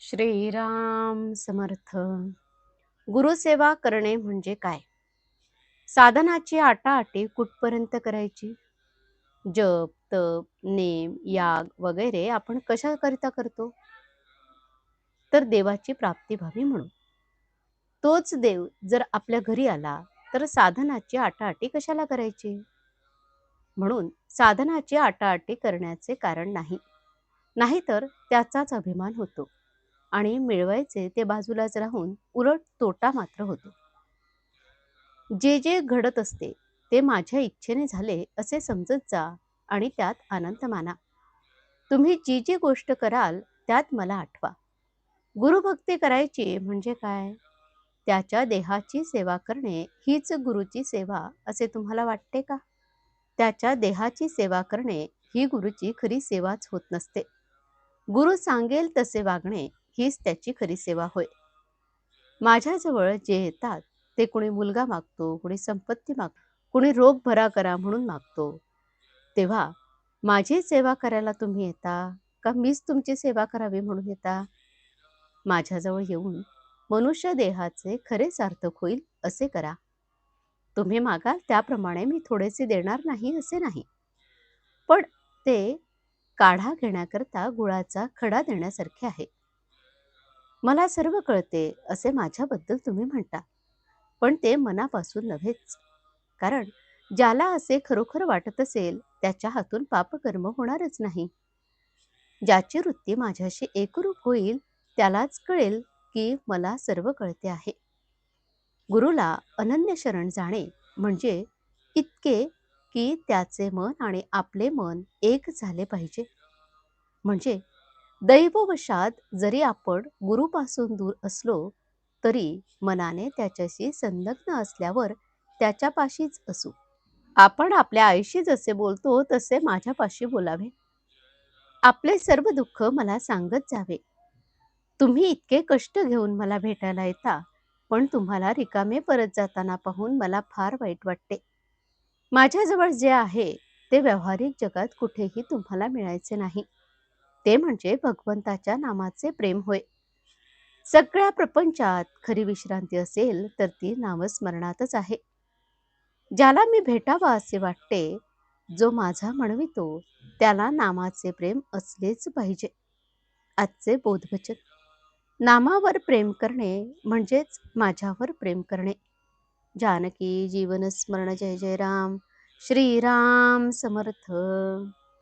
श्रीराम समर्थ. गुरुसेवा करणे म्हणजे काय? साधनाची आटाआटी कुठपर्यंत करायची? जप, तप, नेम, याग वगैरे आपण कशाकरिता करतो? तर देवाची प्राप्ती व्हावी म्हणून. तोच देव जर आपल्या घरी आला तर साधनाची आटाआटी कशाला करायची? म्हणून साधनाची आटाआटी करण्याचे कारण नाही. नाहीतर त्याचाच अभिमान होतो आणि मिळवायचे ते बाजूलाच राहून उलट तोटा मात्र होतो. जे जे घडत असते ते माझ्या इच्छेने झाले असे समजत जा आणि त्यात आनंद माना. तुम्ही जी जी गोष्ट कराल त्यात मला आठवा. गुरुभक्ती करायची म्हणजे काय? त्याच्या देहाची सेवा करणे हीच गुरुची सेवा असे तुम्हाला वाटते का? त्याच्या देहाची सेवा करणे ही गुरुची खरी सेवाच होत नसते. गुरु सांगेल तसे वागणे हीच त्याची खरी सेवा होय. माझ्याजवळ जे येतात ते कुणी मुलगा मागतो, कुणी संपत्ती मागतो, कुणी रोग भरा करा म्हणून मागतो. तेव्हा माझी सेवा करायला तुम्ही येता का मीच तुमची सेवा करावी म्हणून येता? माझ्याजवळ येऊन मनुष्य देहाचे खरे सार्थक होईल असे करा. तुम्ही मागाल त्याप्रमाणे मी थोडेसे देणार नाही असे नाही. पण ते काढा घेण्याकरता गुळाचा खडा देण्यासारखे आहे. मला सर्व कळते असे माझ्याबद्दल तुम्ही म्हणता, पण ते मनापासून नव्हेच. कारण ज्याला असे खरोखर वाटत असेल त्याच्या हातून पापकर्म होणारच नाही. ज्याची वृत्ती माझ्याशी एकरूप होईल त्यालाच कळेल की मला सर्व कळते आहे. गुरुला अनन्य शरण जाणे म्हणजे इतके की त्याचे मन आणि आपले मन एक झाले पाहिजे. म्हणजे दैववशात जरी आपण गुरुपासून दूर असलो तरी मनाने त्याच्याशी संलग्न असल्यावर त्याच्यापाशीच असू. आपण आपल्या आईशी जसे बोलतो तसे माझ्यापाशी बोलावे. आपले सर्व दुःख मला सांगत जावे. तुम्ही इतके कष्ट घेऊन मला भेटायला येता, पण तुम्हाला रिकामे परत जाताना पाहून मला फार वाईट वाटते. माझ्याजवळ जे आहे ते व्यावहारिक जगात कुठेही तुम्हाला मिळायचे नाही. ते म्हणजे भगवंताच्या नामाचे प्रेम होय. सगळ्या प्रपंचात खरी विश्रांती असेल तर ती नामस्मरणातच आहे. ज्याला मी भेटावा असे वाटते, जो माझा म्हणवितो त्याला नामाचे प्रेम असलेच पाहिजे. आजचे बोधवचन. नामावर प्रेम करणे म्हणजेच माझ्यावर प्रेम करणे. जानकी जीवन स्मरण जय जय राम. श्रीराम समर्थ.